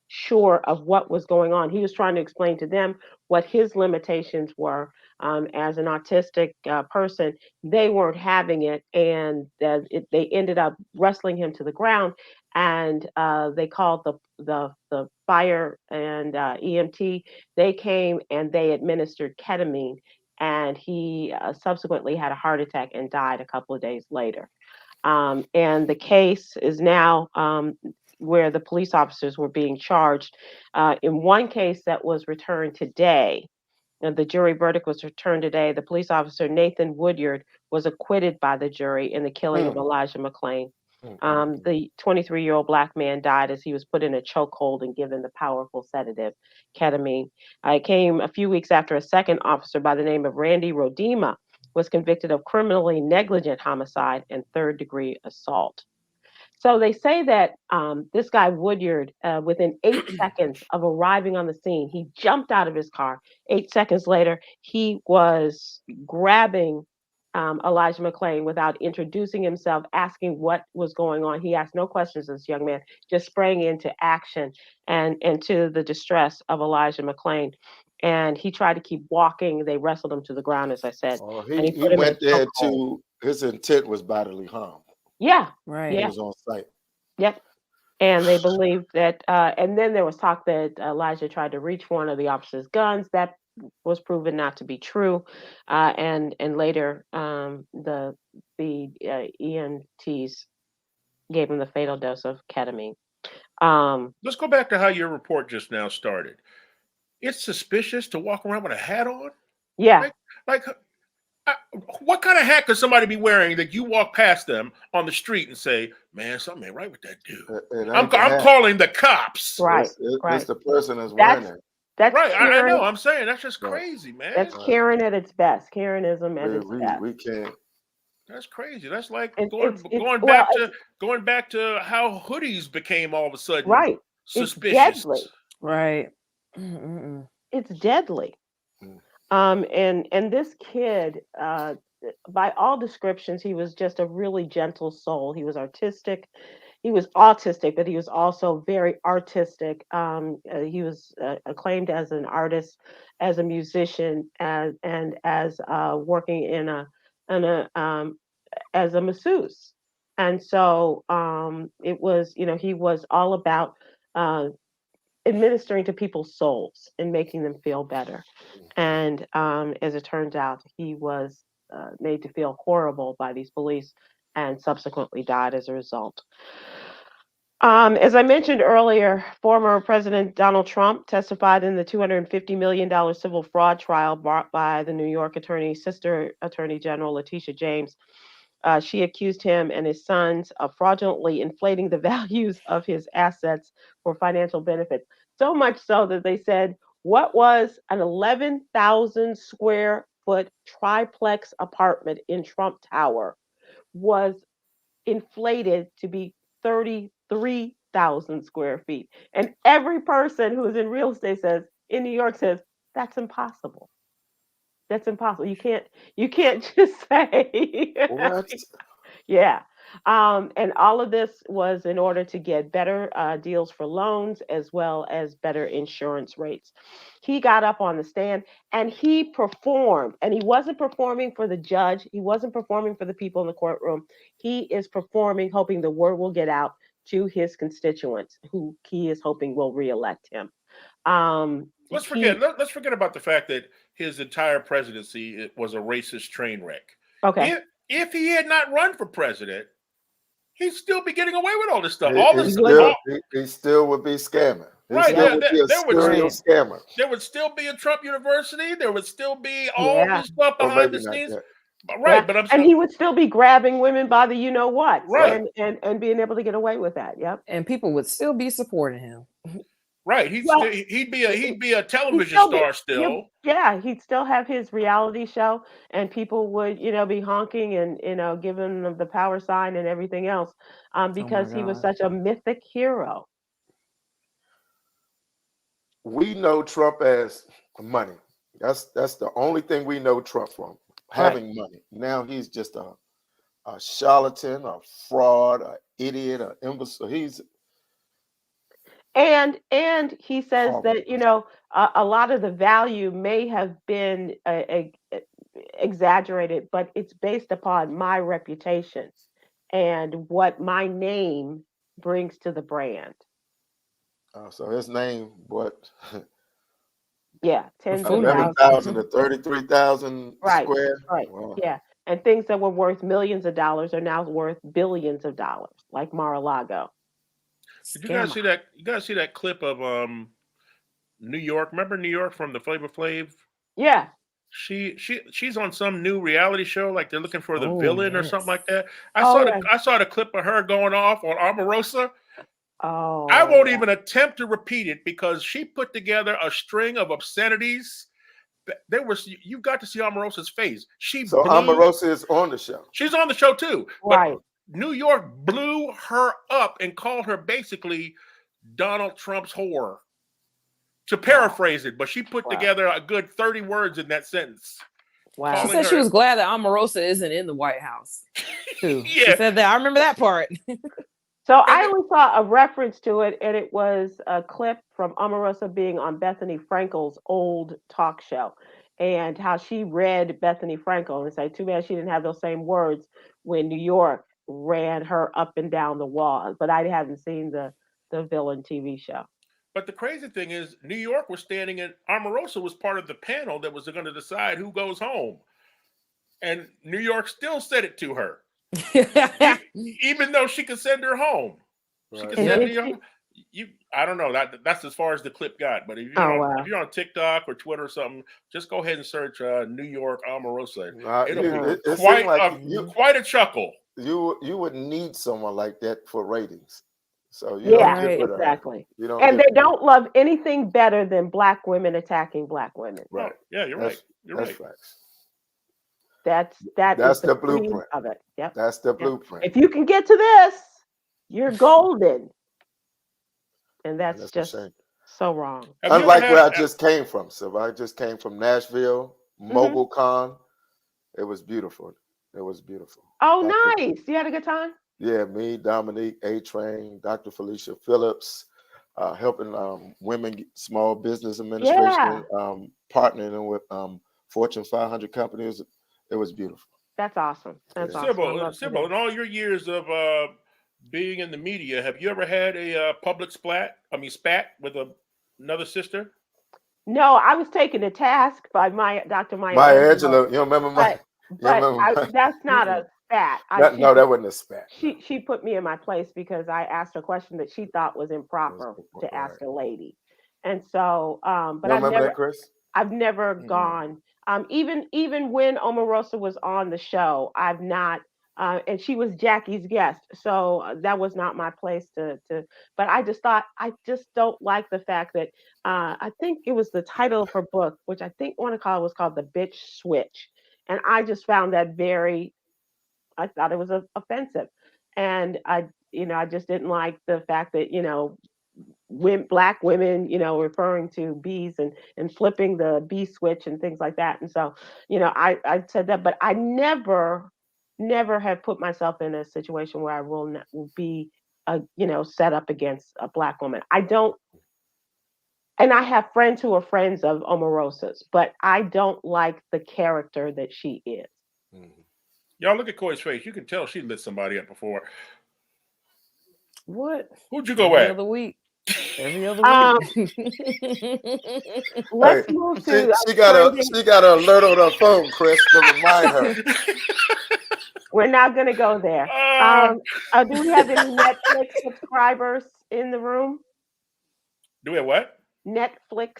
sure of what was going on. He was trying to explain to them what his limitations were as an autistic person. They weren't having it, and they ended up wrestling him to the ground. And they called the fire and EMT. They came and they administered ketamine, and he subsequently had a heart attack and died a couple of days later. And the case is now where the police officers were being charged. In one case that was returned today, and the jury verdict was returned today, the police officer Nathan Woodyard was acquitted by the jury in the killing of Elijah McClain. The 23-year-old Black man died as he was put in a chokehold and given the powerful sedative ketamine. It came a few weeks after a second officer by the name of Randy Rodema was convicted of criminally negligent homicide and third-degree assault. So they say that this guy Woodyard, within 8 seconds of arriving on the scene, he jumped out of his car. 8 seconds later, he was grabbing Elijah McClain without introducing himself, asking what was going on. He asked no questions, this young man, just sprang into action and to the distress of Elijah McClain. And he tried to keep walking. They wrestled him to the ground, as I said. He went there to, his intent was bodily harm. Yeah. Right. Yeah. He was on site. Yep. And they believed that, and then there was talk that Elijah tried to reach one of the officers' guns. That was proven not to be true. And later, the EMTs gave him the fatal dose of ketamine. Let's go back to how your report just now started. It's suspicious to walk around with a hat on? Yeah. What kind of hat could somebody be wearing that you walk past them on the street and say, man, something ain't right with that dude? I'm calling the cops. Right. It's the person that's wearing it. That's right. Karen, I know. I'm saying that's just crazy, man. That's Karen at its best. Karenism at its best. We can't. That's crazy. That's like going back to how hoodies became all of a sudden suspicious. It's deadly. Right. It's deadly. And this kid, by all descriptions, he was just a really gentle soul. He was artistic. He was autistic, but he was also very artistic. He was acclaimed as an artist, as a musician, and as working as a masseuse. And so it was, he was all about administering to people's souls and making them feel better. And as it turns out, he was made to feel horrible by these police and subsequently died as a result. As I mentioned earlier, former President Donald Trump testified in the $250 million civil fraud trial brought by the New York sister Attorney General Letitia James. She accused him and his sons of fraudulently inflating the values of his assets for financial benefits. So much so that they said, what was an 11,000 square foot triplex apartment in Trump Tower was inflated to be 33,000 square feet. And every person who is in real estate in New York says, that's impossible. That's impossible. You can't just say. What? Yeah. And all of this was in order to get better deals for loans as well as better insurance rates. He got up on the stand and he performed, and he wasn't performing for the judge. He wasn't performing for the people in the courtroom. He is performing, hoping the word will get out to his constituents who he is hoping will reelect him. Let's forget about the fact that his entire presidency was a racist train wreck. Okay. If he had not run for president, he'd still be getting away with all this stuff. He still would be scamming. Right. Scammer. There would still be a Trump University. There would still be all this stuff behind the scenes. Right, but and he would still be grabbing women by the what, right, and being able to get away with that. Yep. And people would still be supporting him. Right, he'd be a television star still. Yeah, he'd still have his reality show, and people would be honking and giving him the power sign and everything else, because he was such a mythic hero. We know Trump as money. That's the only thing we know Trump from, having money. Now he's just a a charlatan, a fraud, an idiot, an imbecile. And he says Horrible. that, a lot of the value may have been exaggerated, but it's based upon my reputation and what my name brings to the brand. So his name, what? Yeah, tens of 11,000 thousands. to 33,000 Right, square. right. Wow. Yeah. And things that were worth millions of dollars are now worth billions of dollars, like Mar-a-Lago. Did you guys see that? You guys see that clip of New York? Remember New York from the Flavor Flav? Yeah. She's on some new reality show, like they're looking for the villain or something like that. I saw the clip of her going off on Omarosa. Oh. I won't even attempt to repeat it because she put together a string of obscenities. You got to see Omarosa's face. So Omarosa is on the show. She's on the show too. Right. But New York blew her up and called her basically Donald Trump's whore. To paraphrase it, but she put together a good 30 words in that sentence. Wow. She said she was glad that Omarosa isn't in the White House, too. Yeah. She said that. I remember that part. So I only saw a reference to it, and it was a clip from Omarosa being on Bethany Frankel's old talk show, and how she read Bethany Frankel and said, too bad she didn't have those same words when New York ran her up and down the wall. But I hadn't seen the villain TV show. But the crazy thing is, New York was standing in, Omarosa was part of the panel that was going to decide who goes home. And New York still said it to her. Even though she could send her home. She could send her home. I don't know. That's as far as the clip got. But if you're on TikTok or Twitter or something, just go ahead and search New York Omarosa. Quite a chuckle. You would need someone like that for ratings. So exactly. And they don't love anything better than black women attacking black women. Right. Yeah, you're right. You're right. That's the blueprint of it. Yep. That's the blueprint. If you can get to this, you're golden. And that's just so wrong. Unlike where I just came from. So I just came from Nashville, MobileCon. It was beautiful. It was beautiful. Oh, nice. You had a good time? Yeah, me, Dominique, A-Train, Dr. Felicia Phillips, helping women, small business administration, partnering with Fortune 500 companies. It was beautiful. That's awesome. That's awesome. Sybil, in all your years of being in the media, have you ever had a public spat with another sister? No, I was taken to task by Dr. Maya Angelou. You remember Maya? That's not a spat. That wasn't a spat. She put me in my place because I asked a question that she thought was improper to ask a lady, and so. But I've never gone. Even when Omarosa was on the show, I've not. And she was Jackie's guest, so that was not my place to. But I just don't like the fact that I think it was the title of her book, which I think was called "The Bitch Switch," and I just found that I thought it was offensive, and I just didn't like the fact that black women referring to bees and flipping the bee switch and things like that. And so I said that, but I never have put myself in a will where I will be set up against a black woman. I don't. And I have friends who are friends of Omarosa's, but I don't like the character that she is. Mm-hmm. Y'all look at Coy's face. You can tell she lit somebody up before. What? Who'd you go at? Every other week. Let's move to. She got an alert on her phone, Chris, to remind her. We're not going to go there. Do we have any Netflix subscribers in the room? Do we have what? Netflix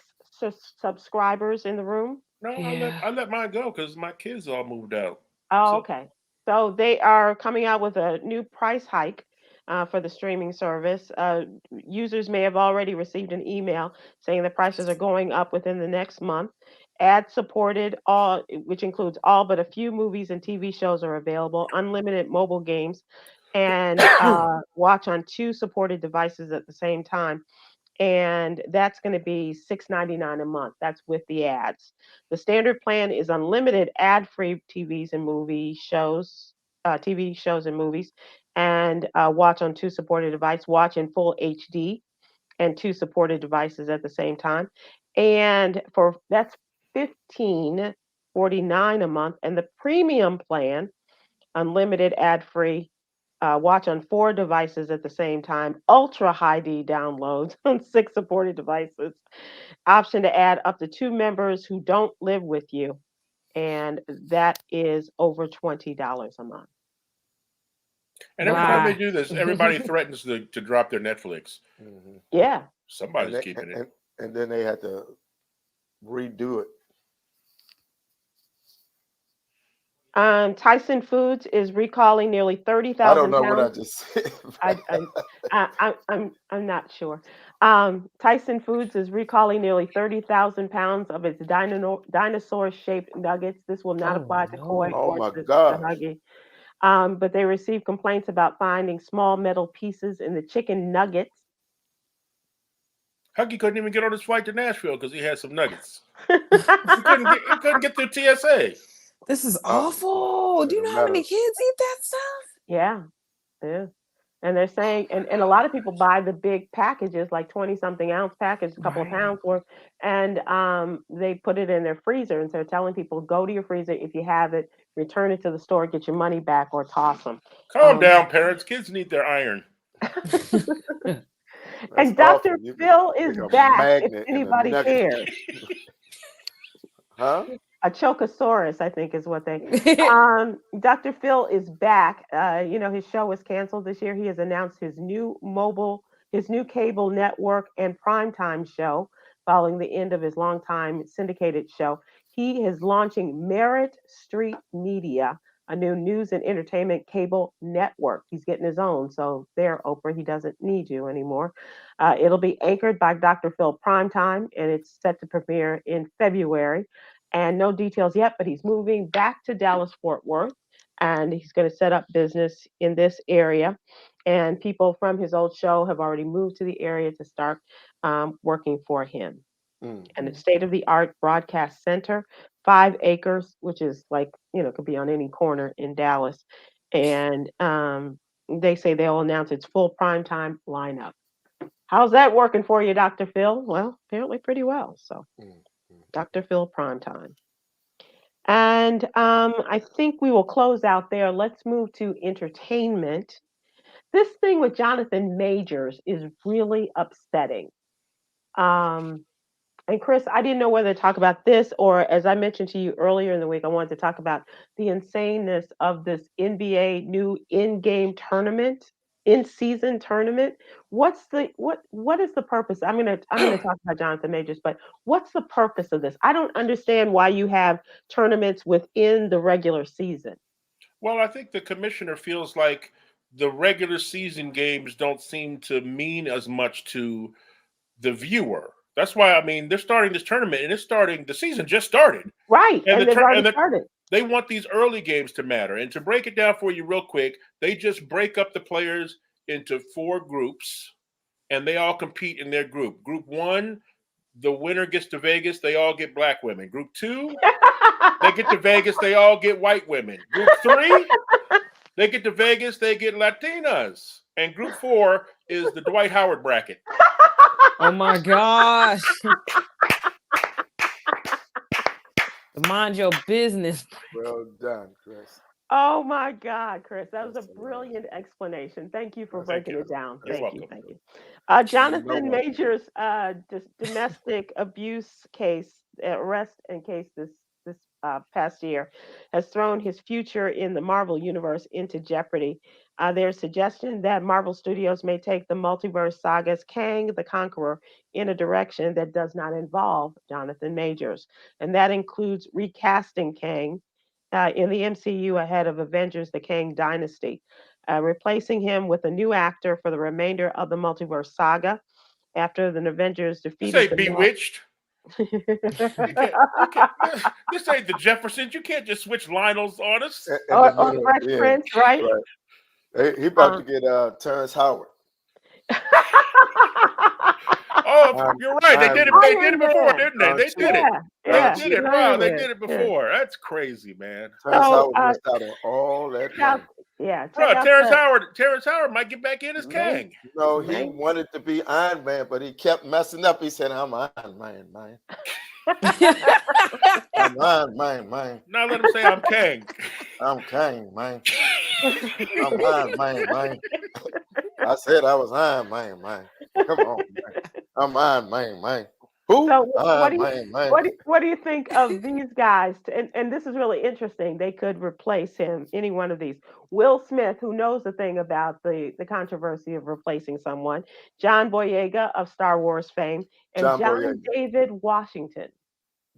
subscribers in the room? No, I let mine go because my kids all moved out. Oh, okay. So they are coming out with a new price hike for the streaming service. Users may have already received an email saying the prices are going up within the next month. Ad-supported, which includes all but a few movies and TV shows, are available. Unlimited mobile games, and watch on 2 supported devices at the same time. And that's going to be $6.99 a month. That's with the ads. The standard plan is unlimited ad-free TVs and movie shows, TV shows and movies, and watch on 2 supported devices. Watch in full HD and 2 supported devices at the same time. And for that's $15.49 a month, and the premium plan, unlimited ad-free, watch on 4 devices at the same time, ultra high D downloads on 6 supported devices, option to add up to 2 members who don't live with you, and that is over $20 a month. And every time they do this, everybody threatens to drop their Netflix. Mhm. Yeah. Somebody's keeping it. And then they had to redo it. Tyson Foods is recalling nearly 30,000 I don't know pounds. what I just said. I'm not sure. Tyson Foods is recalling nearly 30,000 pounds of its dinosaur-shaped nuggets. This will not apply to Coy Oh or my to gosh. Huggy. But they received complaints about finding small metal pieces in the chicken nuggets. Huggy couldn't even get on his flight to Nashville because he had some nuggets. he couldn't get through TSA. This is awful. Do you know how many kids eat that stuff? Yeah. And they're saying, and a lot of people buy the big packages, like 20-something ounce package, a couple of pounds worth, and they put it in their freezer. And so they're telling people, go to your freezer. If you have it, return it to the store, get your money back, or toss them. Calm down, parents. Kids need their iron. And Dr. Phil is back, if anybody cares. Huh? A Chocosaurus, I think, is what they. Dr. Phil is back. His show was canceled this year. He has announced his new cable network and primetime show following the end of his longtime syndicated show. He is launching Merit Street Media, a new news and entertainment cable network. He's getting his own. So there, Oprah, he doesn't need you anymore. It'll be anchored by Dr. Phil Primetime, and it's set to premiere in February. And no details yet, but he's moving back to Dallas-Fort Worth, and he's going to set up business in this area. And people from his old show have already moved to the area to start working for him. And the state-of-the-art broadcast center, 5 acres, which is like, could be on any corner in Dallas. And they say they'll announce its full primetime lineup. How's that working for you, Dr. Phil? Well, apparently pretty well. So. Dr. Phil Primetime. And I think we will close out there. Let's move to entertainment. This thing with Jonathan Majors is really upsetting. And Chris, I didn't know whether to talk about this or, as I mentioned to you earlier in the week, I wanted to talk about the insaneness of this NBA new in-game tournament, in-season tournament. What is the purpose? I'm gonna talk about Jonathan Majors, but what's the purpose of this? I don't understand why you have tournaments within the regular season. Well, I think the commissioner feels like the regular season games don't seem to mean as much to the viewer. That's why, they're starting this tournament, and the season just started. Right, and they've already started. They want these early games to matter. And to break it down for you real quick, they just break up the players into 4 groups, and they all compete in their group. Group 1, the winner gets to Vegas, they all get black women. Group 2, they get to Vegas, they all get white women. Group 3, they get to Vegas, they get Latinas. And Group 4 is the Dwight Howard bracket. Oh my gosh. Mind your business. Well done, Chris. Oh my God, Chris, that was a brilliant explanation. Thank you for breaking it down. Thank you. Jonathan Majors' domestic abuse case, arrest and case this past year has thrown his future in the Marvel universe into jeopardy. There's suggestion that Marvel Studios may take the multiverse saga's Kang the Conqueror in a direction that does not involve Jonathan Majors. And that includes recasting Kang in the MCU ahead of Avengers: The Kang Dynasty, replacing him with a new actor for the remainder of the multiverse saga after the Avengers defeated. Say Bewitched. This ain't the Jeffersons. You can't just switch Lionels on us. Or Fresh Prince, right? He about to get Terrence Howard. Oh, you're right. They did it before, didn't they? They did it. Yeah. They did it. Wow, they did it before. That's crazy, man. Terrence Howard missed out on all that. Yeah, Bro, Terrence Howard might get back in as Kang. No, he wanted to be Iron Man, but he kept messing up. He said, "I'm Iron Man, man. I'm Iron Man. Now let him say I'm Kang. I'm Kang, man. I'm Iron Man. I said I was Iron Man. Come on, man. I'm Iron Man. Who? So what do you think of these guys? And this is really interesting. They could replace him, any one of these. Will Smith, who knows a thing about the controversy of replacing someone, John Boyega of Star Wars fame, and John David Washington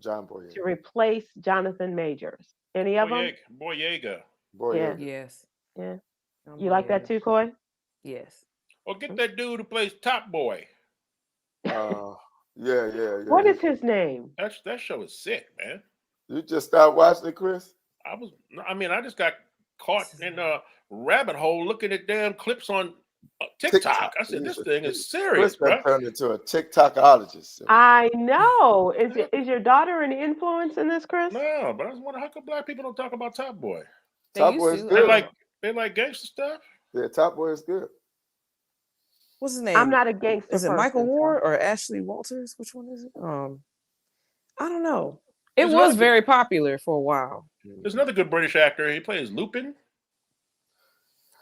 to replace Jonathan Majors. Any of them? Boyega. Yeah. Yes. Yeah. You like that too, Coy? Yes. Or get that dude who plays Top Boy. Yeah. What is his name? That show is sick, man. You just started watching it, Chris? I just got caught in a rabbit hole looking at damn clips on TikTok. I said, this thing is serious, bro. Turned into a TikTokologist. So. I know. Is your daughter an influence in this, Chris? No, but I was wondering how come black people don't talk about Top Boy. Top Boy is good. They like gangster stuff. Yeah, Top Boy is good. What's his name? I'm not a gangster. Is it Michael Ward or Ashley Walters? Which one is it? I don't know. It was very popular for a while. There's another good British actor. He plays Lupin.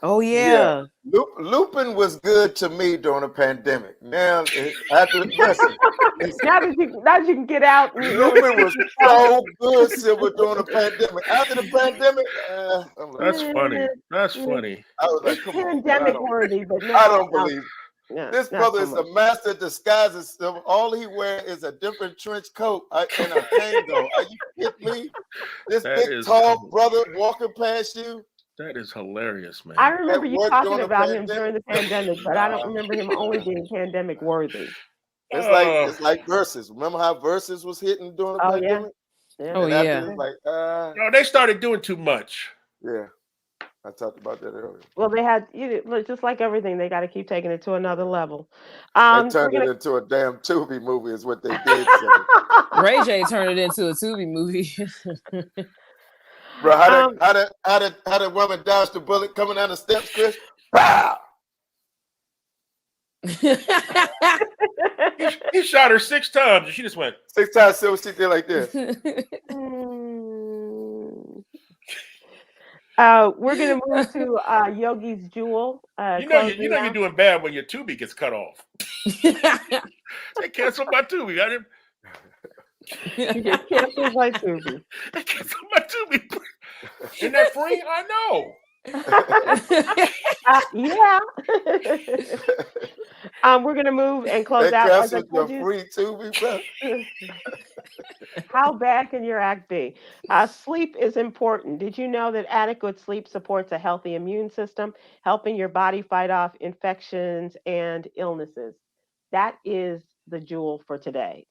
Oh yeah. Lupin was good to me during the pandemic. Now after now that you can get out. Lupin was so good, Sybil, during the pandemic. After the pandemic, that's funny. That's funny. I was like, come pandemic worthy, but no, I don't believe. No, this brother is a master disguises. All he wears is a different trench coat and a tango. Are you kidding me? This big tall brother walking past you. That is hilarious, man. I remember you talking about him during the pandemic, but I don't remember him only being pandemic worthy. It's like Versus. Remember how Versus was hitting during the pandemic? Yeah. Oh yeah. No, they started doing too much. Yeah. I talked about that earlier. Well, they had just like everything, they got to keep taking it to another level. They turned it into a damn Tubi movie, is what they did. Ray J turned it into a Tubi movie. Bro, how did woman dodge the bullet coming down the steps, Chris? Pow! he shot her 6 times and she just went 6 times. So she did like this. We're gonna move to Yogi's Jewel. You're doing bad when your Tubi gets cut off. They canceled my Tubi. Got him. You get canceled by Tubi. They canceled my Tubi. Isn't that free? I know. Yeah. We're gonna move and close out. Like I told you. Free Tubi, bro. How bad can your act be? Sleep is important. Did you know that adequate sleep supports a healthy immune system, helping your body fight off infections and illnesses? That is the jewel for today.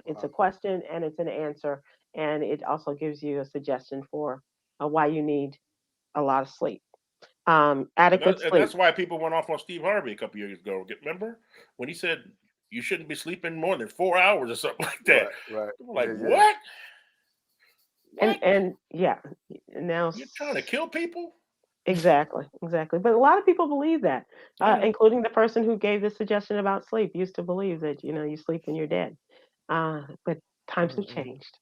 It's a question and it's an answer, and it also gives you a suggestion for why you need a lot of sleep. Adequate sleep. And that's why people went off on Steve Harvey a couple years ago. Remember when he said you shouldn't be sleeping more than 4 hours or something like that? Right. Like what? And yeah, now you're trying to kill people. Exactly. But a lot of people believe that, including the person who gave the suggestion about sleep used to believe that, you sleep and you're dead. But times have changed.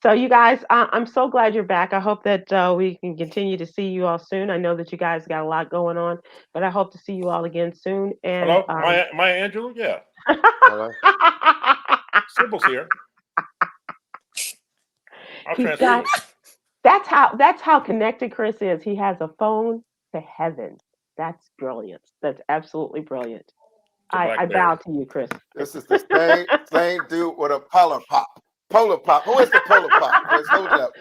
So you guys, I'm so glad you're back. I hope that we can continue to see you all soon. I know that you guys got a lot going on, but I hope to see you all again soon. And hello, Maya Angelou, yeah. Sybil's here. I'll transfer. That's how connected Chris is. He has a phone to heaven. That's brilliant. That's absolutely brilliant. I bow to you, Chris. This is the same dude with a Polar Pop. Polar Pop. Who is the Polar Pop? Hold up.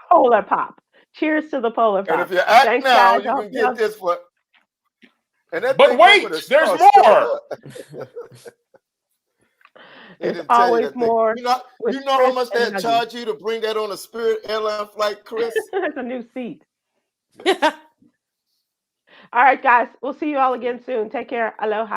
Polar Pop. Cheers to the Polar Pop. And if you act now, you can get this for. But wait, there's more. There's always more. You know how much they charge you to bring that on a Spirit airline flight, Chris? That's a new seat. All right, guys. We'll see you all again soon. Take care. Aloha.